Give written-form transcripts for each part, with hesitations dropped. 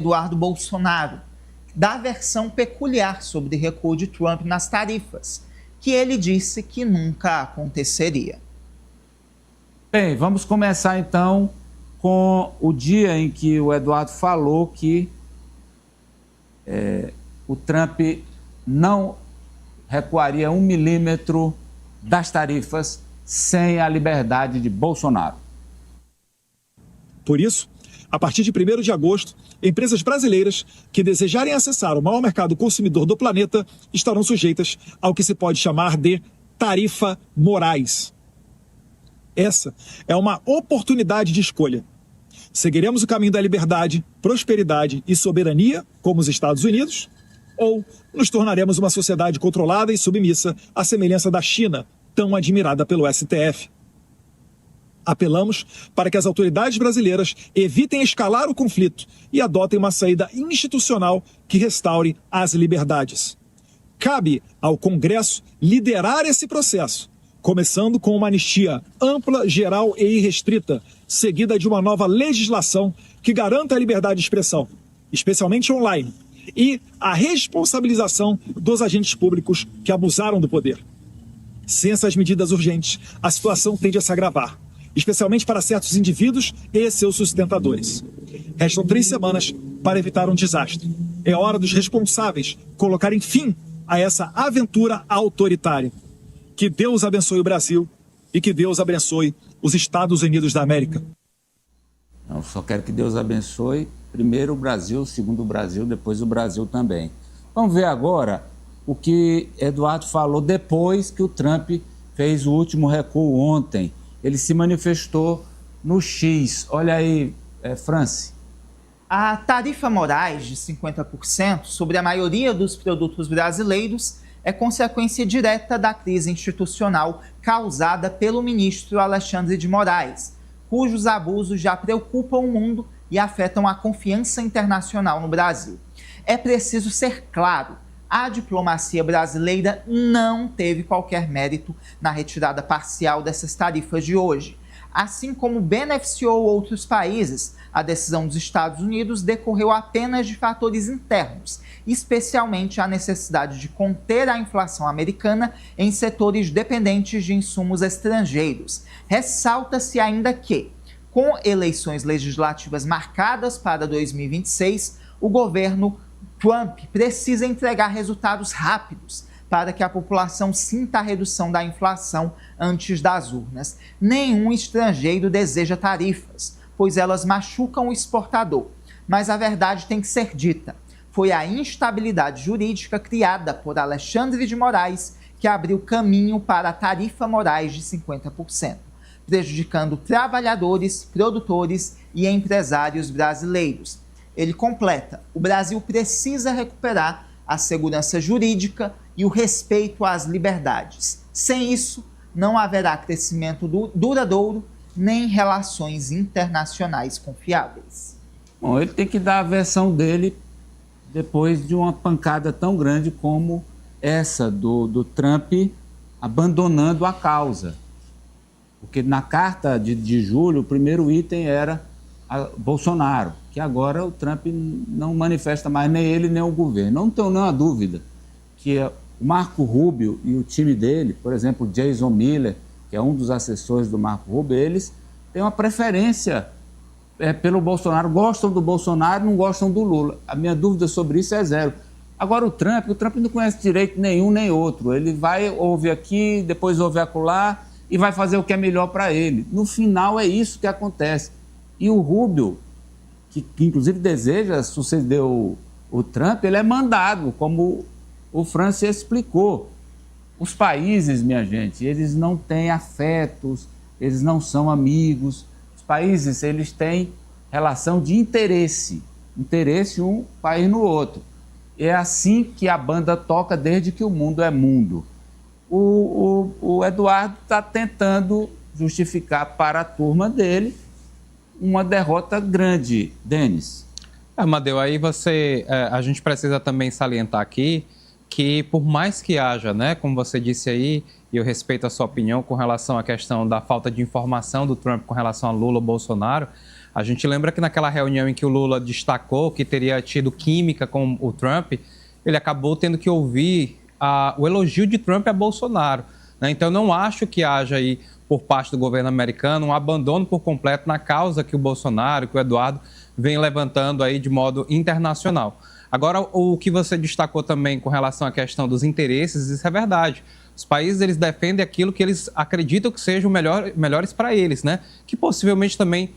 Eduardo Bolsonaro, da versão peculiar sobre recuo de Trump nas tarifas, que ele disse que nunca aconteceria. Bem, vamos começar então com o dia em que o Eduardo falou que o Trump não recuaria 1 milímetro das tarifas sem a liberdade de Bolsonaro. Por isso, a partir de 1º de agosto, empresas brasileiras que desejarem acessar o maior mercado consumidor do planeta estarão sujeitas ao que se pode chamar de tarifa Moraes. Essa é uma oportunidade de escolha. Seguiremos o caminho da liberdade, prosperidade e soberania, como os Estados Unidos, ou nos tornaremos uma sociedade controlada e submissa à semelhança da China, tão admirada pelo STF. Apelamos para que as autoridades brasileiras evitem escalar o conflito e adotem uma saída institucional que restaure as liberdades. Cabe ao Congresso liderar esse processo, começando com uma anistia ampla, geral e irrestrita, seguida de uma nova legislação que garanta a liberdade de expressão, especialmente online, e a responsabilização dos agentes públicos que abusaram do poder. Sem essas medidas urgentes, a situação tende a se agravar, especialmente para certos indivíduos e seus sustentadores. Restam 3 semanas para evitar um desastre. É hora dos responsáveis colocarem fim a essa aventura autoritária. Que Deus abençoe o Brasil e que Deus abençoe os Estados Unidos da América. Eu só quero que Deus abençoe primeiro o Brasil, segundo o Brasil, depois o Brasil também. Vamos ver agora o que Eduardo falou depois que o Trump fez o último recuo ontem. Ele se manifestou no X. Olha aí, Franci. A tarifa Moraes de 50% sobre a maioria dos produtos brasileiros é consequência direta da crise institucional causada pelo ministro Alexandre de Moraes, cujos abusos já preocupam o mundo e afetam a confiança internacional no Brasil. É preciso ser claro, a diplomacia brasileira não teve qualquer mérito na retirada parcial dessas tarifas de hoje. Assim como beneficiou outros países, a decisão dos Estados Unidos decorreu apenas de fatores internos, especialmente a necessidade de conter a inflação americana em setores dependentes de insumos estrangeiros. Ressalta-se ainda que, com eleições legislativas marcadas para 2026, o governo Trump precisa entregar resultados rápidos para que a população sinta a redução da inflação antes das urnas. Nenhum estrangeiro deseja tarifas, pois elas machucam o exportador. Mas a verdade tem que ser dita. Foi a instabilidade jurídica criada por Alexandre de Moraes que abriu caminho para a tarifa Moraes de 50%, prejudicando trabalhadores, produtores e empresários brasileiros. Ele completa: o Brasil precisa recuperar a segurança jurídica e o respeito às liberdades. Sem isso, não haverá crescimento duradouro nem relações internacionais confiáveis. Bom, ele tem que dar a versão dele depois de uma pancada tão grande como essa do Trump abandonando a causa. Porque na carta de julho, o primeiro item era Bolsonaro, que agora o Trump não manifesta mais, nem ele, nem o governo. Não tenho nenhuma dúvida que o Marco Rubio e o time dele, por exemplo, o Jason Miller, que é um dos assessores do Marco Rubio, eles têm uma preferência pelo Bolsonaro, gostam do Bolsonaro, não gostam do Lula. A minha dúvida sobre isso é zero. Agora o Trump não conhece direito nenhum nem outro. Ele vai, ouve aqui, depois ouve acolá e vai fazer o que é melhor para ele. No final é isso que acontece. E o Rubio, que inclusive deseja suceder o Trump, ele é mandado, como o Francis explicou. Os países, minha gente, eles não têm afetos, eles não são amigos. Os países, eles têm relação de interesse um país no outro. É assim que a banda toca desde que o mundo é mundo. O Eduardo está tentando justificar para a turma dele uma derrota grande, Denis. Amadeu, aí a gente precisa também salientar aqui que por mais que haja, né, como você disse aí, e eu respeito a sua opinião com relação à questão da falta de informação do Trump com relação a Lula ou Bolsonaro, A gente lembra que naquela reunião em que o Lula destacou que teria tido química com o Trump, ele acabou tendo que ouvir o elogio de Trump a Bolsonaro, né? Então, eu não acho que haja aí, por parte do governo americano, um abandono por completo na causa que o Bolsonaro, que o Eduardo vem levantando aí de modo internacional. Agora, o que você destacou também com relação à questão dos interesses, isso é verdade. Os países, eles defendem aquilo que eles acreditam que sejam melhores para eles, né? Que possivelmente também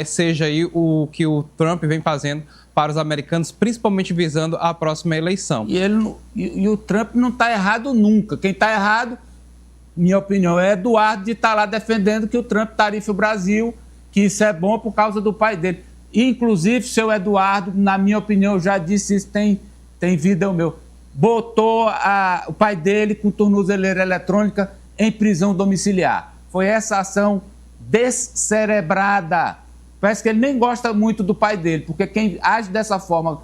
seja aí o que o Trump vem fazendo para os americanos, principalmente visando a próxima eleição. E o Trump não está errado nunca. Quem está errado, minha opinião, é Eduardo de estar lá defendendo que o Trump tarife o Brasil, que isso é bom por causa do pai dele. Inclusive, seu Eduardo, na minha opinião, já disse isso, tem vida o meu, botou o pai dele com tornozeleira eletrônica em prisão domiciliar. Foi essa ação descerebrada. Parece que ele nem gosta muito do pai dele, porque quem age dessa forma,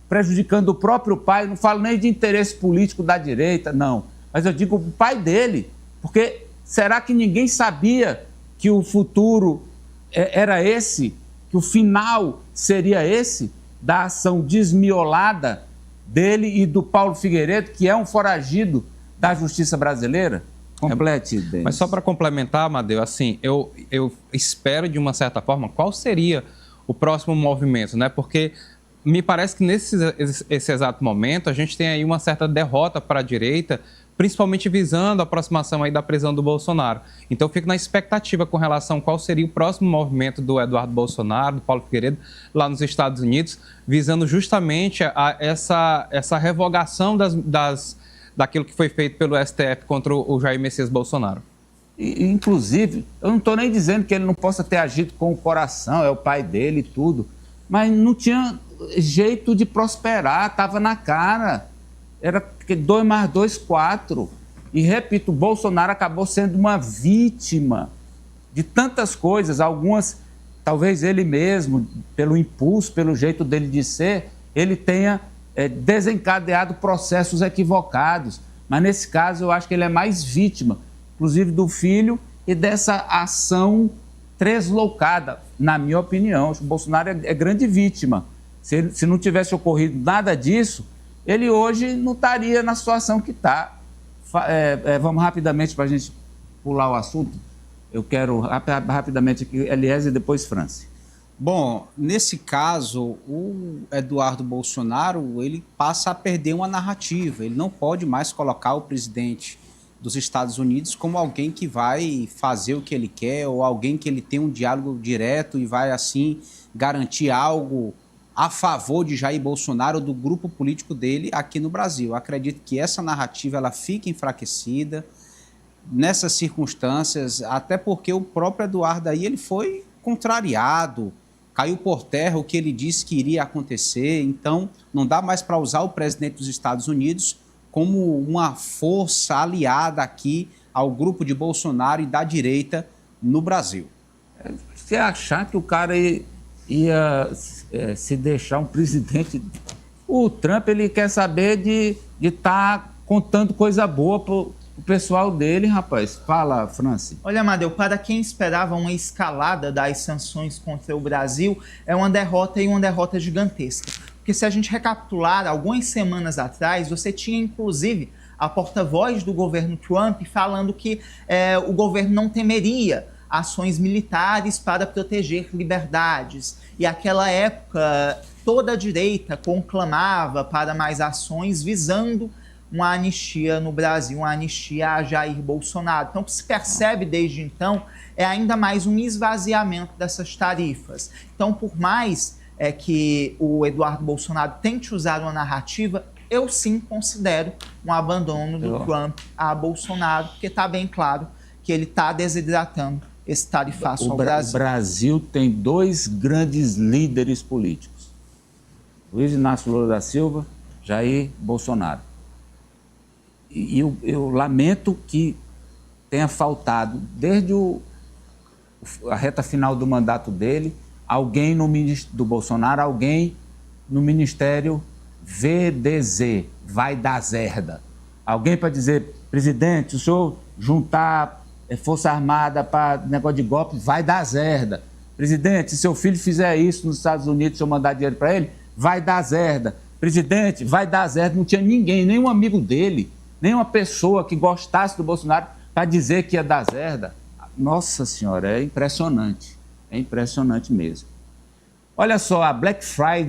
prejudicando o próprio pai, não falo nem de interesse político da direita, não. Mas eu digo o pai dele, porque será que ninguém sabia que o futuro era esse, que o final seria esse, da ação desmiolada dele e do Paulo Figueiredo, que é um foragido da justiça brasileira? Complete, Denis. Mas só para complementar, Amadeu, assim, eu espero, de uma certa forma, qual seria o próximo movimento, né? Porque me parece que esse exato momento a gente tem aí uma certa derrota para a direita, principalmente visando a aproximação aí da prisão do Bolsonaro. Então, eu fico na expectativa com relação a qual seria o próximo movimento do Eduardo Bolsonaro, do Paulo Figueiredo, lá nos Estados Unidos, visando justamente essa revogação daquilo que foi feito pelo STF contra o Jair Messias Bolsonaro. Inclusive, eu não estou nem dizendo que ele não possa ter agido com o coração, é o pai dele e tudo, mas não tinha jeito de prosperar, estava na cara. Era 2 mais 2, 4. E, repito, o Bolsonaro acabou sendo uma vítima de tantas coisas, algumas, talvez ele mesmo, pelo impulso, pelo jeito dele de ser, ele tenha desencadeado processos equivocados. Mas, nesse caso, eu acho que ele é mais vítima, inclusive do filho e dessa ação translocada, na minha opinião. Acho que o Bolsonaro é grande vítima. Se não tivesse ocorrido nada disso, ele hoje não estaria na situação que está. Vamos rapidamente, para a gente pular o assunto. Eu quero rapidamente aqui, Eliezer e depois Franci. Bom, nesse caso, o Eduardo Bolsonaro, ele passa a perder uma narrativa. Ele não pode mais colocar o presidente dos Estados Unidos como alguém que vai fazer o que ele quer ou alguém que ele tem um diálogo direto e vai, assim, garantir algo a favor de Jair Bolsonaro, do grupo político dele aqui no Brasil. Eu acredito que essa narrativa ela fica enfraquecida nessas circunstâncias, até porque o próprio Eduardo aí ele foi contrariado, caiu por terra o que ele disse que iria acontecer, então não dá mais para usar o presidente dos Estados Unidos como uma força aliada aqui ao grupo de Bolsonaro e da direita no Brasil. Você achar que o cara ia se deixar um presidente... O Trump, ele quer saber de estar contando coisa boa pro pessoal dele, rapaz. Fala, Franci. Olha, Amadeu, para quem esperava uma escalada das sanções contra o Brasil, é uma derrota e uma derrota gigantesca. Porque se a gente recapitular, algumas semanas atrás, você tinha, inclusive, a porta-voz do governo Trump falando que o governo não temeria ações militares para proteger liberdades. E naquela época, toda a direita conclamava para mais ações visando uma anistia no Brasil, uma anistia a Jair Bolsonaro. Então, o que se percebe desde então é ainda mais um esvaziamento dessas tarifas. Então, por mais que o Eduardo Bolsonaro tente usar uma narrativa, eu sim considero um abandono do Trump a Bolsonaro, porque está bem claro que ele está desidratando esse tarifaço ao Brasil. O Brasil tem 2 grandes líderes políticos. Luiz Inácio Lula da Silva, Jair Bolsonaro. E eu lamento que tenha faltado, desde a reta final do mandato dele, alguém do Bolsonaro, alguém no Ministério VDZ, vai dar zerda. Alguém para dizer, presidente, se o senhor juntar Força Armada para negócio de golpe, vai dar zerda. Presidente, se seu filho fizer isso nos Estados Unidos, se eu mandar dinheiro para ele, vai dar zerda. Presidente, vai dar zerda. Não tinha ninguém, nenhum amigo dele, nenhuma pessoa que gostasse do Bolsonaro para dizer que ia dar zerda. Nossa Senhora, é impressionante mesmo. Olha só, a Black Friday